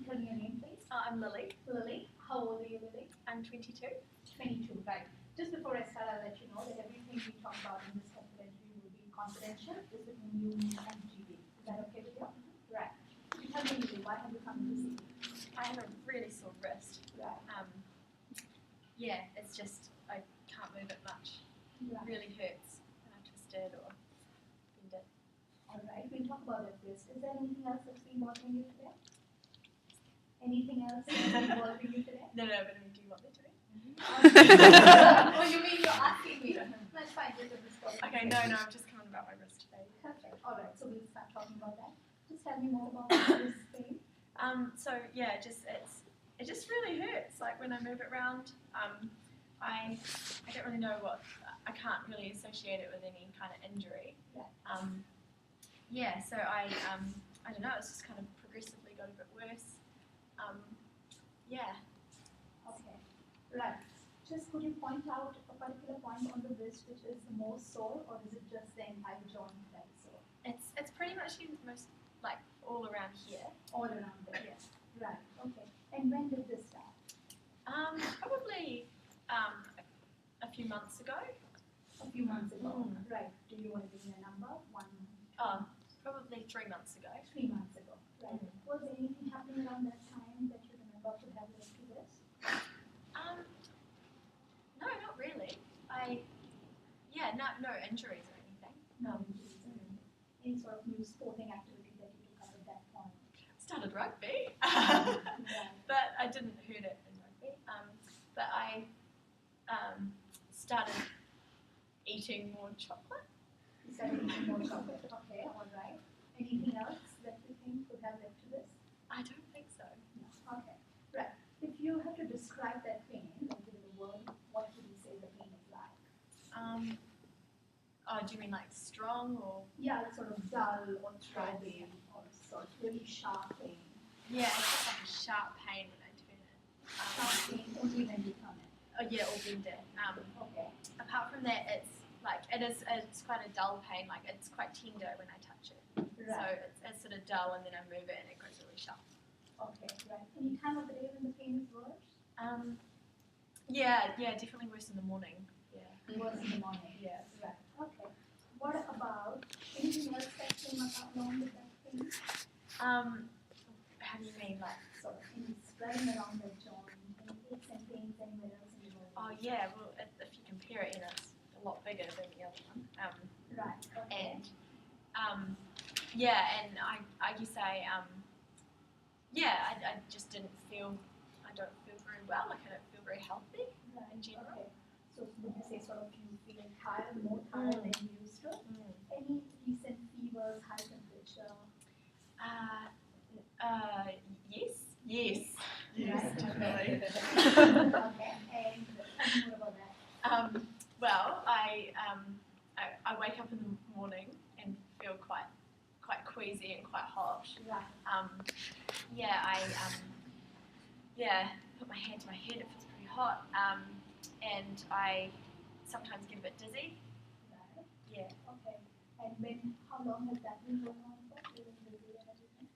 tell me your name, please? I'm Lily. Lily. How old are you, Lily? I'm 22. 22, right. Just before I start, I'll let you know that everything we talk about in this documentary will be confidential. This is between you and GB. Is that okay with you? Right. Tell me, Lily, why have you come to see me? I have a really sore wrist. Right. Yeah, it's just, I can't move it much. Right. It really hurts when I twist it or bend it. All right, we'll talk about that first. Is there anything else that's been bothering you today? Anything else that's been bothering you today? No, but I mean, do you want me to? Oh, you mean you're asking me? That's fine, just a discussion. Okay, no, I'm just coming about my wrist today. Perfect. All right, so we'll start talking about that. Just tell me more about this pain. So yeah, it just really hurts. Like when I move it around, I don't really know I can't really associate it with any kind of injury. Yeah. So I don't know. It's just kind of progressively got a bit worse. Yeah. Okay. Right. Just could you point out a particular point on the wrist which is the most sore, or is it just the entire joint that is sore? It's pretty much most like all around here. All around there. Yeah. Right. Okay. And when did this start? Probably a few months ago. A few months ago. Mm. Right. Do you want to give me a number? Probably 3 months ago. 3 months ago. Right. Mm. Was there anything happening around that time that you remember could have led to this? No, not really. No injuries or anything. No. Any sort of new sporting activity that you took up at that point? Started rugby, Right. but I didn't hurt it in rugby. But I started eating more chocolate. You started eating more chocolate. Okay, all right. Anything else that you think could have led to this? I don't think so. No. Okay. Right. If you had to describe that pain, like in a word, what would you say the pain is like? Do you mean like strong or? Yeah, it's sort of dull or throbbing or sort of really sharp pain. Yeah, it's just like a sharp pain when I turn it. Sharp pain only when you turn it. Oh yeah, or bend it. Okay. Apart from that, it's quite a dull pain. Like it's quite tender when I touch it. Right. So it's sort of dull, and then I move it, and it goes really sharp. Okay, right. Any time of the day when the pain is worse? Yeah, definitely worse in the morning. Yeah. Worse in the morning. Yeah. Right. Okay. What about anything else that came along with that pain? How do you mean, like? Sort of any spreading around the joint, any aches and pains anywhere else in the body? Oh yeah. Well, if you compare it, it's a lot bigger than the other one. Right. Okay. And and I guess I just I don't feel very well. Like I don't feel very healthy in general. Okay. So would you say sort of you feel tired, more tired than you used to? Any recent fevers, high temperature? Yes, Right. definitely. Okay. And tell me more about that. Well, I wake up in the morning and feel quite queasy and quite hot. Right. I put my hand to my head. It feels pretty hot. And I sometimes get a bit dizzy. Right. Yeah. Okay. And how long has that been going on for? Feeling dizzy and everything?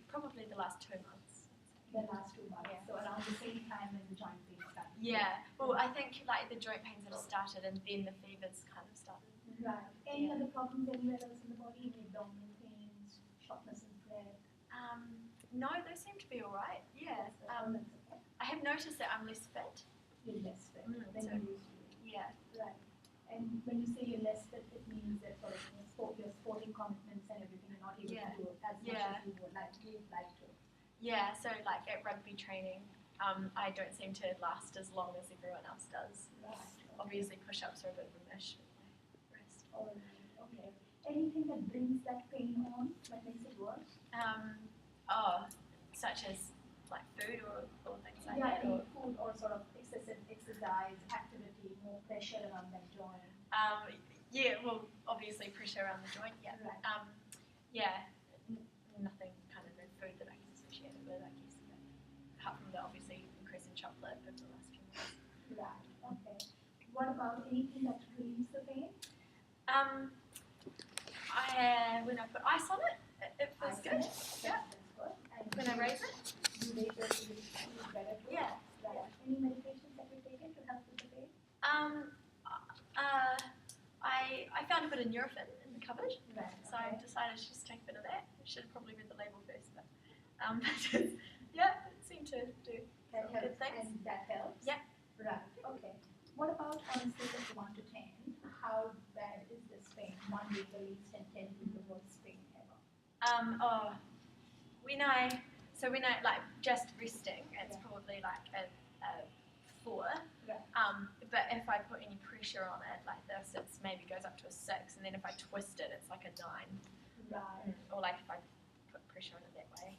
Probably the last 2 months. The last 2 months. Yeah. So around the same time when the joint pain started. Yeah. Well, I think like the joint pains had started, and then the fevers kind of started. Right. Any other problems anywhere else in the body? Any abdominal pains, shortness of breath? No, those seem to be all right. Yeah. That's okay. I have noticed that I'm less fit. You're less fit than so- you used to be. Yeah. Right. And when you say you're less fit, it means that sort of your sporting commitments and everything are not able Yeah. to do it as much Yeah. as you would like to. Yeah. So like at rugby training, I don't seem to last as long as everyone else does. Right. Obviously, push-ups are a bit of a mish with my wrist. All right. Okay. Anything that brings that pain on, that makes it worse? Such as like food or things like Yeah, that. any food or sort of excessive exercise, activity, more pressure around that joint. Yeah, well, obviously pressure around the joint, yeah. Right. Nothing kind of no food that I can associate it with, I guess. But apart from the obviously increase in chocolate over the last few months. Right, okay. What about anything that relieves the pain? When I put ice on it, it feels good. Yeah. That's good. And when Can I raise it? You raise it, you feel better too? Yeah. Right. Any medications that you're taking to help with the pain? I found a bit of Nurofen in the cupboard, Right. so I decided to just take a bit of that. I should have probably read the label first, but yeah, it seemed to do That some good helps, things. and that helps? Yeah. Right, okay. What about on a scale of 1 to 10? How bad is this pain? 1 being the least and 10 being the worst pain ever. When I like just resting, it's Yeah. probably like a 4. Right. But if I put any pressure on it like this, it maybe goes up to a 6, and then if I twist it, it's like a 9. Right. Or like if I put pressure on it that way.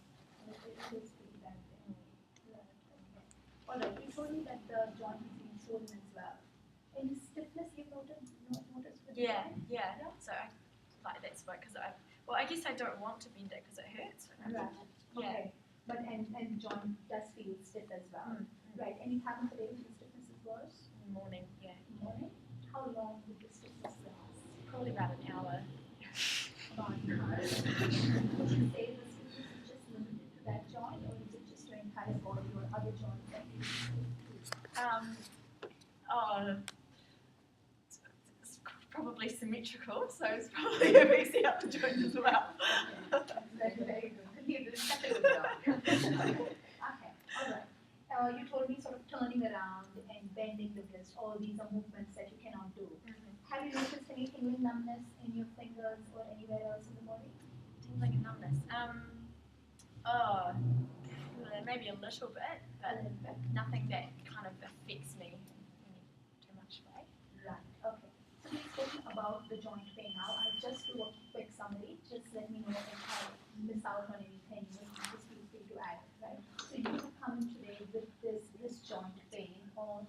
It is pretty bad then. Right, okay. Alright, you told me that the joint is being swollen as well. Any stiffness you've noticed with the Yeah. joint? So like that's why, because I guess I don't want to bend it because it hurts. Right. Yeah. Okay. But and joint does feel stiff as well. Right. Any time of the day when the stiffness is worse? In the morning, yeah. Morning? How long would the stiffness last? Probably about an hour. About an hour. Would you say the stiffness is just limited to that joint, or is it just your entire body or other joints that you It's probably symmetrical, so it's probably affects the other joint as well. Very, very good. You did such a good job. Okay, alright. You told me sort of turning around and bending the wrist. All these are movements that you cannot do. Have you noticed any tingling numbness in your fingers or anywhere else in the body? Tingling and numbness. Maybe a little bit, but nothing that kind of affects me in too much way. Right, okay. So we've spoken about the joint pain now. I'll just do a quick summary. Just let me know if I miss out on anything. Just feel free to add, right? So you have come in today with this joint pain on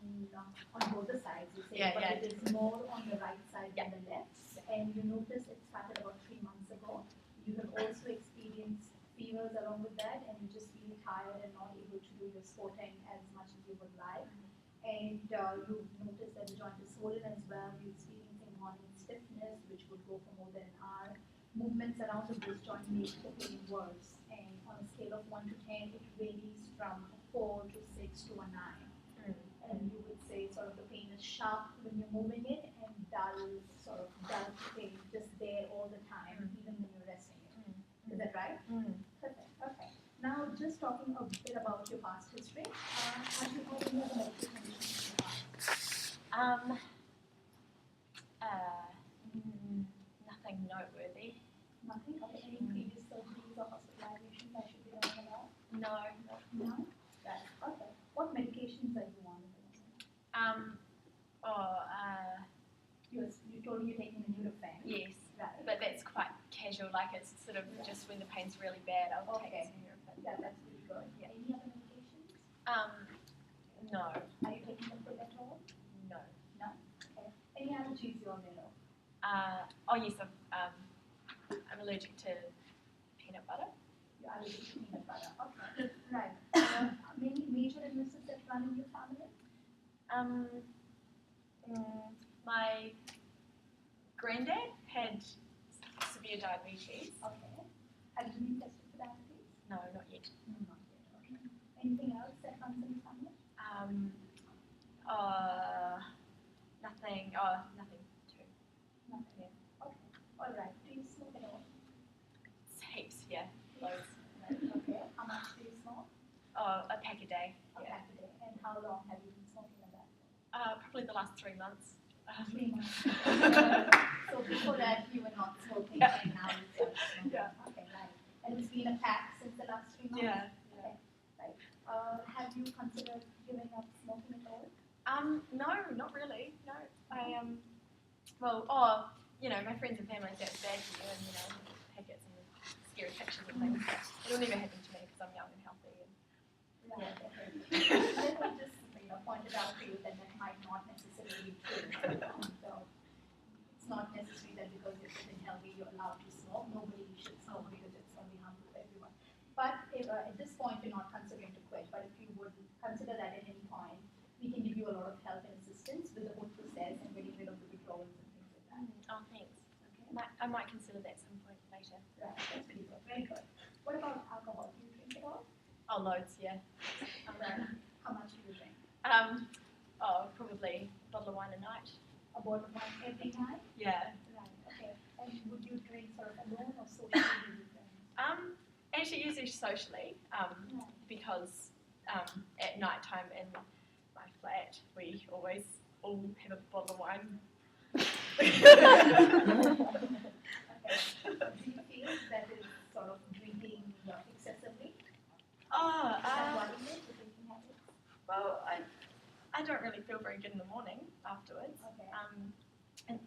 both the sides, you say, but it is more on the right side than the left. And you notice it started about 3 months ago. You have also experienced fevers along with that, and you just feel tired and not able to do your sporting as much as you would like. And you notice that the joint is swollen as well. You're experiencing morning stiffness, which would go for more than an hour. Movements around the wrist joint make the pain worse. And on a scale of 1 to 10, it varies from a 4 to 6 to a 9. And you would say sort of the pain is sharp when you're moving it, and dull pain, just there all the time, even when you're resting it. Is that right? Perfect. Okay. Now, just talking a bit about your past history. Have you had any other medical conditions in the past? Nothing noteworthy. Nothing? Okay. Any previous surgeries or hospitalizations I should be knowing about? No. No? Right. Okay. What medications are you on at the moment? You told me you're taking a Nurofen. Yes. Right. But that's quite casual, like it's sort of just when the pain's really bad, I'll take some Nurofen. Yeah, that's pretty good. Yeah. Any other medications? No. Are you taking them at all? No. No? Okay. Any allergies you're aware of? Yes, I'm allergic to peanut butter. You're allergic to peanut butter. Okay. Right. Any major illnesses that run in your family? My granddad had severe diabetes. Okay. Have you been tested for diabetes? No, not yet. No, not yet. Okay. Anything else that runs in your family? Nothing. Nothing too. Nothing. Yeah. Okay. All right. Do you smoke at all? Heaps, yeah. Loads. Right. Okay. How much do you smoke? A pack a day. A Yeah. pack a day. And how long have you been smoking of that? Probably the last 3 months. 3 months. So before that you were not smoking, Yeah. and now you started smoking. Yeah. Okay, right. And it's been a pack since the last 3 months? Yeah. Okay, right. Have you considered giving up smoking at all? No, not really. No. My friends and family say it's bad for you, and packets and scary pictures and things. But it'll never happen to me because I'm young and healthy. Right. Yeah. Okay. Let me just point it out to you that might not necessarily be true. So it's not necessary that because you're fit and healthy you're allowed to smoke. Nobody should smoke because it's going to be harmful to everyone. But if, at this point you're not considering to quit, but if you would consider that at any point, we can give you a lot of help and assistance with the whole process and getting rid of the withdrawals and things like that. Oh, thanks. Okay. I might consider that some point later. Right, that's pretty good. Very good. What about alcohol? Do you drink at all? Oh, loads, yeah. Right. How much do you drink? Probably a bottle of wine a night. A bottle of wine every night? Yeah. Right, okay. And would you drink sort of alone or socially with your friends? Actually, usually socially, because at night time in my flat, we always all have a bottle of wine. Okay. Do you feel that is sort of drinking excessively? Oh, Is that what it is, the drinking habits? well, I don't really feel very good in the morning afterwards. Okay. And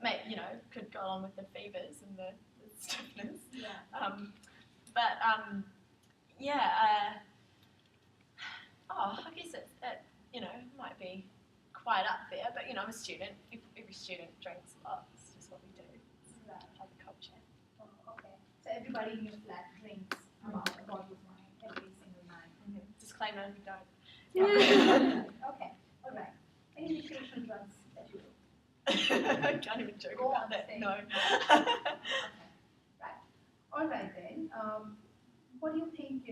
could go along with the fevers and the stiffness. Yeah. I guess it might be quite up there, but I'm a student. Every student drinks a lot. It's just what we do. It's Right. part of the culture. Oh, okay. So everybody in your flat drinks about a bottle of wine every single night. Mm-hmm. Disclaimer: we don't. Okay. All right. Any recreational drugs that you do? I can't even joke Go about on, that. say. No. Okay. Right. All right then. What do you think?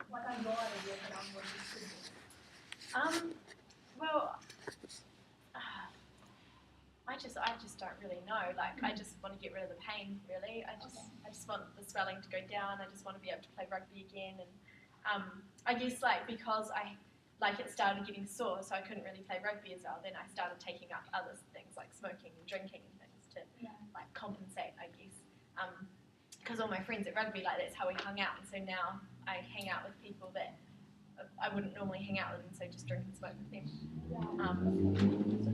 What are your ideas around what you should do? Well, I just don't really know. Like, I just want to get rid of the pain. Really, I just want the swelling to go down. I just want to be able to play rugby again. And I guess because it started getting sore, so I couldn't really play rugby as well. Then I started taking up other things like smoking and drinking and things to compensate, I guess. Because all my friends at rugby, that's how we hung out, and so now I hang out with people that I wouldn't normally hang out with, and so just drink and smoke with them. So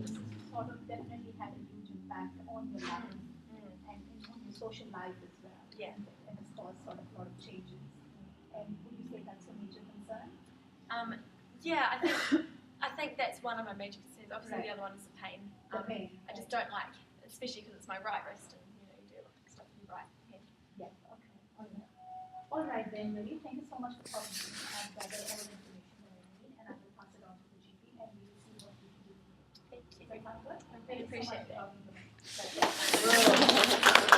this sort of definitely had a huge impact on your life and on your social life as well. Yeah. And it's caused sort of a lot of changes. And would you say that's a major concern? Yeah, I think that's one of my major concerns. Obviously, the other one is the pain. The pain. I just don't like, especially because it's my right wrist, and you do a lot of stuff with your right hand. Yeah, okay. All right then, Lily, thank you so much for talking to me. I've gathered all the information that I need, and I will pass it on to the GP, and we will see what we can do. Thank you. Very good. I really appreciate it. Thank you so much for talking to me.